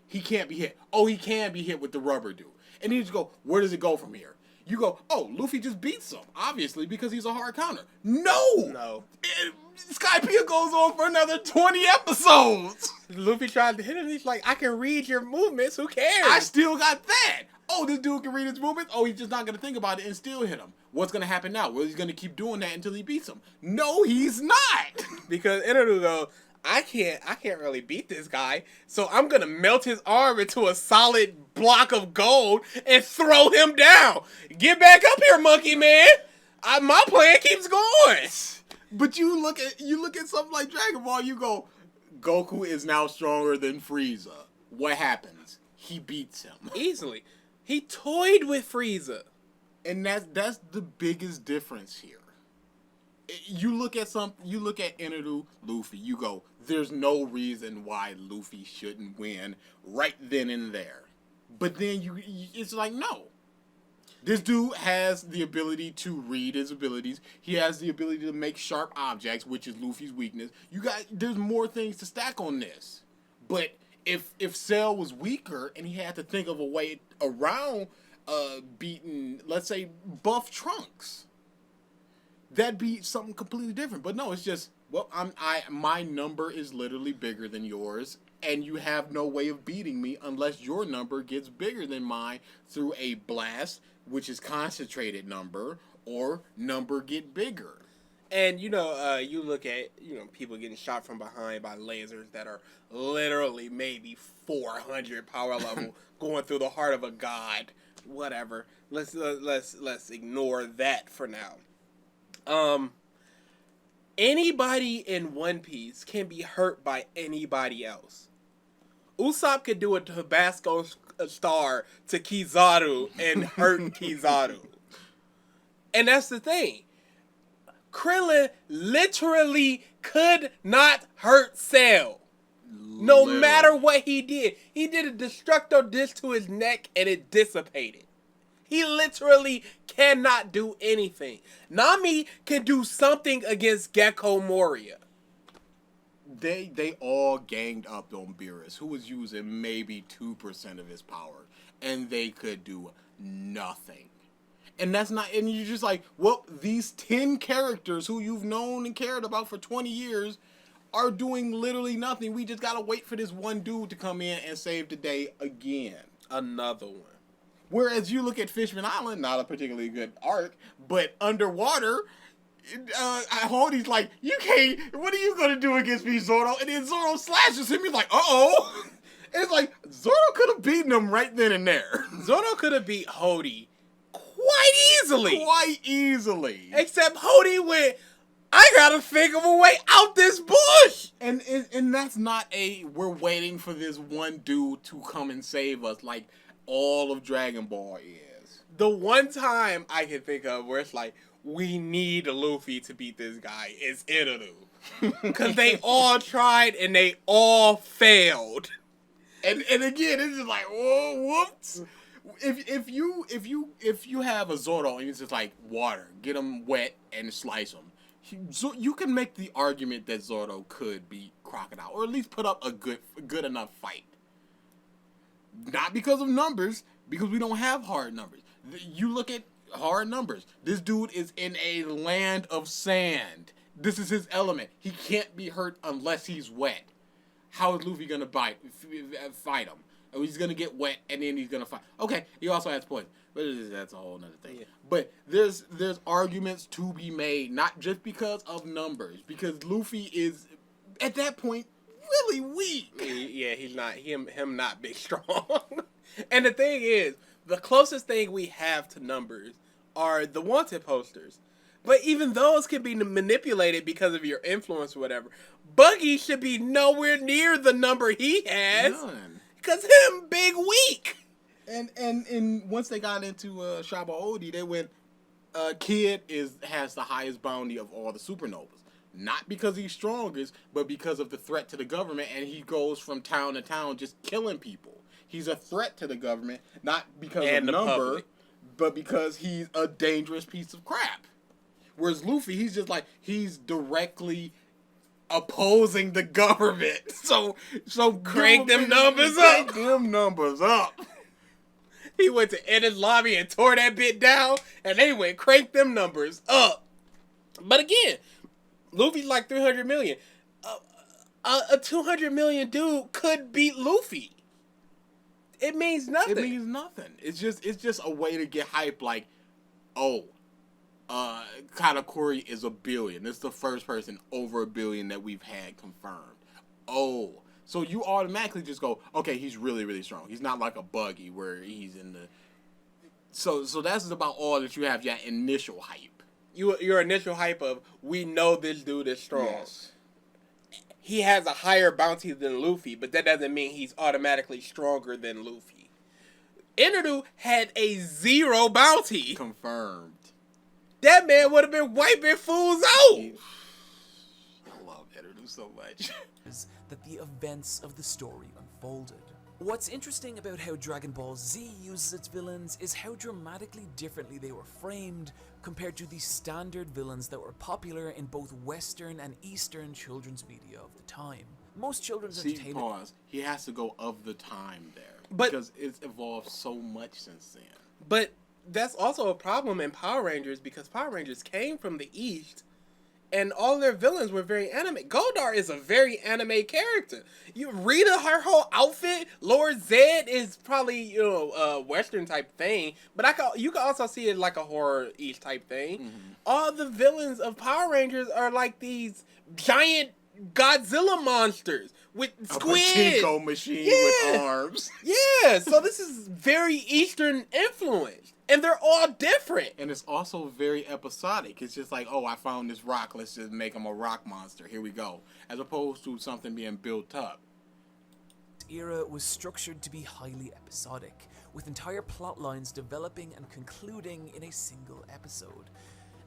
He can't be hit. Oh, he can be hit with the rubber dude. And then you just go, where does it go from here? You go, oh, Luffy just beats him, obviously, because he's a hard counter. No! Skypiea goes on for another 20 episodes! Luffy tried to hit him, he's like, I can read your movements, who cares? I still got that! Oh, this dude can read his movements? Oh, he's just not going to think about it and still hit him. What's going to happen now? Well, he's going to keep doing that until he beats him. No, he's not! Because Enelu goes, I can't really beat this guy, so I'm gonna melt his arm into a solid block of gold and throw him down. Get back up here, monkey man. My plan keeps going. But you look at something like Dragon Ball, you go, Goku is now stronger than Frieza. What happens? He beats him Easily. He toyed with Frieza. and that's the biggest difference here. You look at Eneru, Luffy, you go, there's no reason why Luffy shouldn't win right then and there. But then it's like, no. This dude has the ability to read his abilities. He has the ability to make sharp objects, which is Luffy's weakness. There's more things to stack on this. But if Cell was weaker and he had to think of a way around beating, let's say, buff Trunks, that'd be something completely different. But no, it's just, well, my number is literally bigger than yours, and you have no way of beating me unless your number gets bigger than mine through a blast, which is concentrated number, or number get bigger. And you look at people getting shot from behind by lasers that are literally maybe 400 power level going through the heart of a god. Whatever. Let's ignore that for now. Anybody in One Piece can be hurt by anybody else. Usopp could do a Tabasco star to Kizaru and hurt Kizaru. And that's the thing. Krillin literally could not hurt Cell. No matter what he did. He did a Destructo Disc to his neck and it dissipated. He literally cannot do anything. Nami can do something against Gecko Moria. They all ganged up on Beerus, who was using maybe 2% of his power, and they could do nothing. And you're just like, well, these 10 characters who you've known and cared about for 20 years are doing literally nothing. We just gotta wait for this one dude to come in and save the day again. Another one. Whereas you look at Fishman Island, not a particularly good arc, but underwater, Hody's like, you can't, what are you going to do against me, Zoro? And then Zoro slashes him, he's like, uh-oh. And it's like, Zoro could have beaten him right then and there. Zoro could have beat Hody quite easily. Except Hody went, I gotta think of a way out this bush. And that's not we're waiting for this one dude to come and save us like all of Dragon Ball is. The one time I can think of where it's like, we need Luffy to beat this guy is Eneru. Because they all tried and they all failed. And again, it's just like, oh, whoops. If you have a Zoro and it's just like water, get him wet and slice him, you can make the argument that Zoro could beat Crocodile, or at least put up a good enough fight. Not because of numbers, because we don't have hard numbers. You look at hard numbers. This dude is in a land of sand. This is his element. He can't be hurt unless he's wet. How is Luffy gonna fight him? Oh, he's gonna get wet and then he's gonna fight. Okay, he also has poison, but that's a whole nother thing. Yeah. But there's arguments to be made, not just because of numbers, because Luffy is at that point really weak. He's not him not big strong. And the thing is, the closest thing we have to numbers are the wanted posters. But even those can be manipulated because of your influence or whatever. Buggy should be nowhere near the number he has. None. Because him big weak. And once they got into Shaba Odi, they went, Kid has the highest bounty of all the supernovas. Not because he's strongest, but because of the threat to the government, and he goes from town to town just killing people. He's a threat to the government, not because of number, but because he's a dangerous piece of crap. Whereas Luffy, he's just like, he's directly opposing the government. So crank them numbers up. Crank them numbers up. He went to Eni's lobby and tore that bit down, and they went crank them numbers up. But again, Luffy's like 300 million. A 200 million dude could beat Luffy. It means nothing. It means nothing. It's just a way to get hype. Like, Katakuri is $1 billion. This is the first person over $1 billion that we've had confirmed. oh. So you automatically just go, okay, he's really, really strong. He's not like a Buggy where he's in the... So that's about all that you have, your initial hype. Your initial hype of, we know this dude is strong. Yes. He has a higher bounty than Luffy, but that doesn't mean he's automatically stronger than Luffy. Enderu had a 0 bounty. Confirmed. That man would have been wiping fools out. I love Enderu so much. That the events of the story unfolded. What's interesting about how Dragon Ball Z uses its villains is how dramatically differently they were framed compared to the standard villains that were popular in both Western and Eastern children's media of the time. Most children's entertainment... Pause. He has to go of the time there. But, because it's evolved so much since then. But that's also a problem in Power Rangers because Power Rangers came from the East and all their villains were very anime. Goldar is a very anime character. You Rita, her whole outfit, Lord Zed is probably, a Western type thing, but you can also see it like a horror-ish type thing. Mm-hmm. All the villains of Power Rangers are like these giant Godzilla monsters with squids. A pachinko machine with arms. Yeah, so this is very Eastern influence. And they're all different. And it's also very episodic. It's just like, oh, I found this rock. Let's just make him a rock monster. Here we go. As opposed to something being built up. This era was structured to be highly episodic, with entire plot lines developing and concluding in a single episode.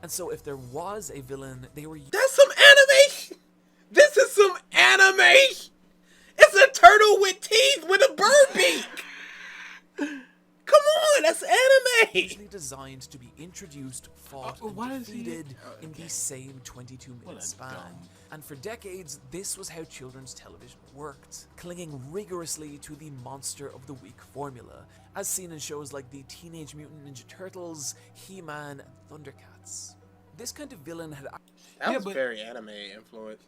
And so if there was a villain, they were... That's some animation! This is some animation! It's a turtle with teeth with a bird beak! Come on, that's anime! Usually designed to be introduced, fought, and defeated in the same 22-minute span. And for decades, this was how children's television worked, clinging rigorously to the monster of the week formula, as seen in shows like the Teenage Mutant Ninja Turtles, He-Man, and Thundercats. This kind of villain had... That was very anime influence.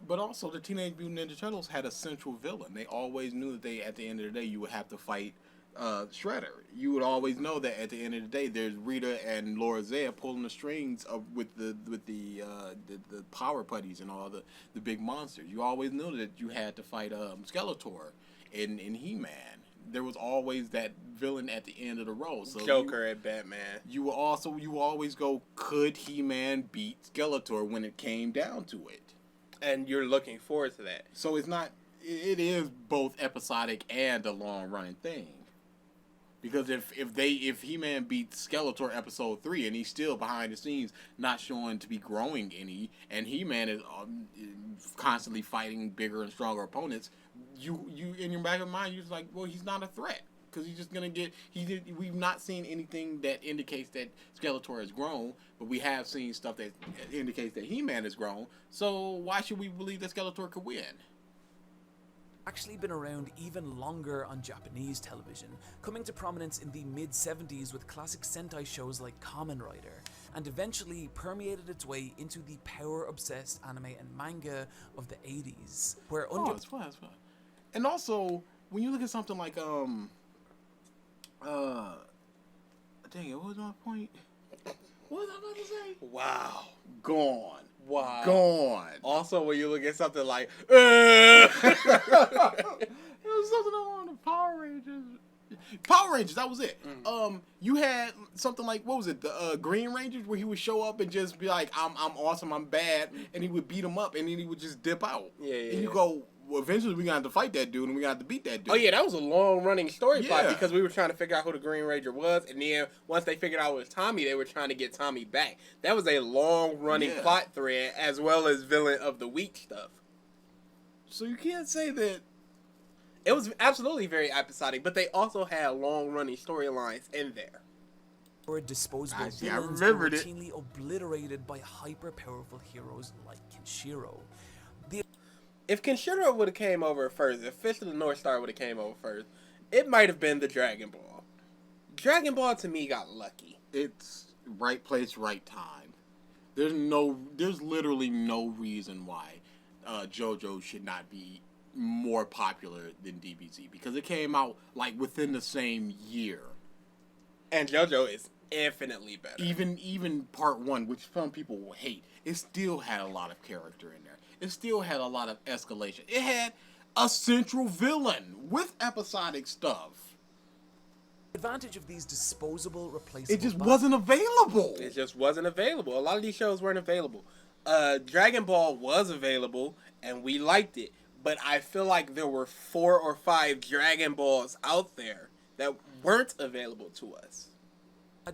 But also, the Teenage Mutant Ninja Turtles had a central villain. They always knew that at the end of the day, you would have to fight Shredder. You would always know that at the end of the day, there's Rita and Laura Zed pulling the strings with the power putties and all the big monsters. You always knew that you had to fight Skeletor in He-Man. There was always that villain at the end of the road. So Joker and Batman. You always go, could He-Man beat Skeletor when it came down to it? And you're looking forward to that. So it's not. It is both episodic and a long running thing. Because if He-Man beats Skeletor episode 3 and he's still behind the scenes not showing to be growing any, and He-Man is constantly fighting bigger and stronger opponents, you in your back of your mind you're just like, well, he's not a threat because he's just gonna get. We've not seen anything that indicates that Skeletor has grown, but we have seen stuff that indicates that He-Man has grown. So why should we believe that Skeletor could win? Actually been around even longer on Japanese television, coming to prominence in the mid-70s with classic Sentai shows like Kamen Rider, and eventually permeated its way into the power-obsessed anime and manga of the 80s, where it's fun. And also, when you look at something like dang it, what was my point? What was I about to say? Wow. Gone. Wow. Gone. Also, when you look at something like, it was something on the Power Rangers. Power Rangers, that was it. You had something like, what was it, the Green Rangers, where he would show up and just be like, I'm awesome, I'm bad, and he would beat him up, and then he would just dip out. Yeah. And you go, well, eventually we're going to have to fight that dude, and we're going to have to beat that dude. Oh, yeah, that was a long-running story plot because we were trying to figure out who the Green Ranger was, and then once they figured out it was Tommy, they were trying to get Tommy back. That was a long-running plot thread, as well as villain of the week stuff. So you can't say that... It was absolutely very episodic, but they also had long-running storylines in there. Or disposable villains were routinely obliterated by hyper-powerful heroes like Kenshiro. If Kenshiro would have came over first, if Fist of the North Star would have came over first, it might have been the Dragon Ball. Dragon Ball, to me, got lucky. It's right place, right time. There's literally no reason why JoJo should not be more popular than DBZ, because it came out like within the same year. And JoJo is infinitely better. Even part 1, which some people will hate, it still had a lot of character in there. It still had a lot of escalation. It had a central villain with episodic stuff. Advantage of these disposable, replaceable. It just wasn't available. It just wasn't available. A lot of these shows weren't available. Dragon Ball was available, and we liked it. But I feel like there were 4 or 5 Dragon Balls out there that weren't available to us.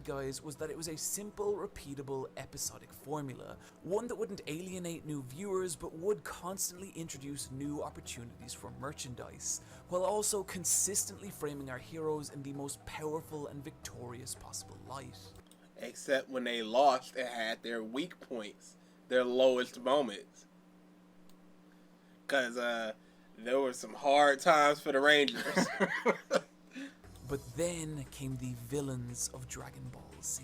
Guys, was that it was a simple, repeatable, episodic formula, one that wouldn't alienate new viewers but would constantly introduce new opportunities for merchandise, while also consistently framing our heroes in the most powerful and victorious possible light. Except when they lost and had their weak points, their lowest moments. Because there were some hard times for the Rangers. But then came the villains of Dragon Ball Z.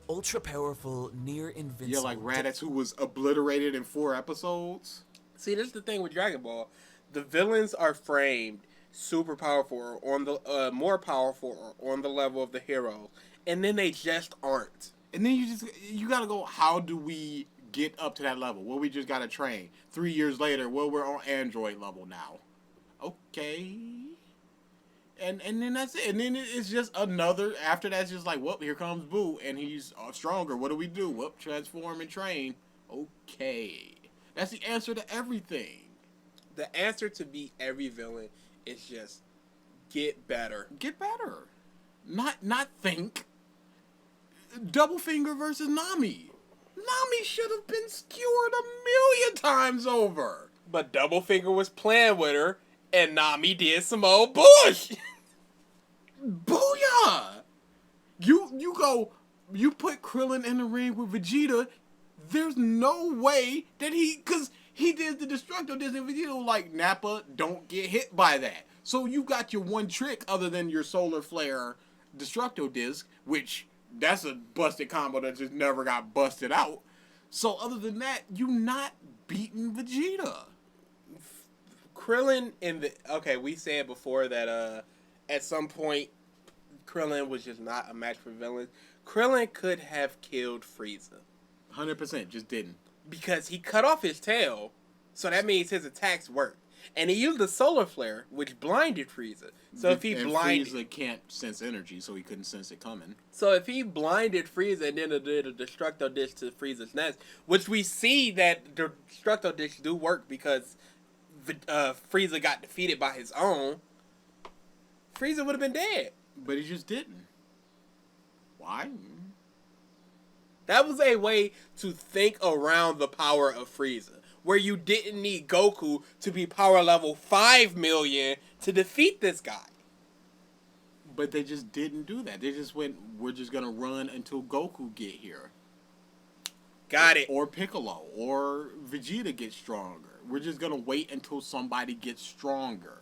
Ultra powerful, near invincible. Yeah, like Raditz, who was obliterated in 4 episodes. See, this is the thing with Dragon Ball. The villains are framed super powerful or on the more powerful or on the level of the hero, and then they just aren't. And then you gotta go, how do we get up to that level? Well, we just gotta train. 3 years later, well, we're on android level now. Okay. And then that's it. And then it's just another, after that's just like, well, here comes Boo, and he's stronger. What do we do? Well, transform and train. Okay. That's the answer to everything. The answer to beat every villain is just get better. Get better. Not think. Double Finger versus Nami. Nami should have been skewered 1,000,000 times over. But Double Finger was playing with her, and Nami did some old bush. Booyah! You put Krillin in the ring with Vegeta. There's no way that because he did the Destructo Disc and Vegeta like, Nappa, don't get hit by that. So you got your one trick other than your Solar Flare Destructo Disc, which that's a busted combo that just never got busted out. So other than that, you not beating Vegeta. Krillin we said before that at some point Krillin was just not a match for villains. Krillin could have killed Frieza. 100%, just didn't. Because he cut off his tail, so that means his attacks worked. And he used the Solar Flare, which blinded Frieza. So if he blinded... Frieza can't sense energy, so he couldn't sense it coming. So if he blinded Frieza and then did a Destructo Disc to Frieza's nest, which we see that the Destructo Discs do work because Frieza got defeated by his own, Frieza would have been dead. But he just didn't. Why? That was a way to think around the power of Frieza, where you didn't need Goku to be power level 5 million to defeat this guy. But they just didn't do that. They just went, we're just going to run until Goku get here. Got it. Or Piccolo, or Vegeta gets stronger. We're just going to wait until somebody gets stronger.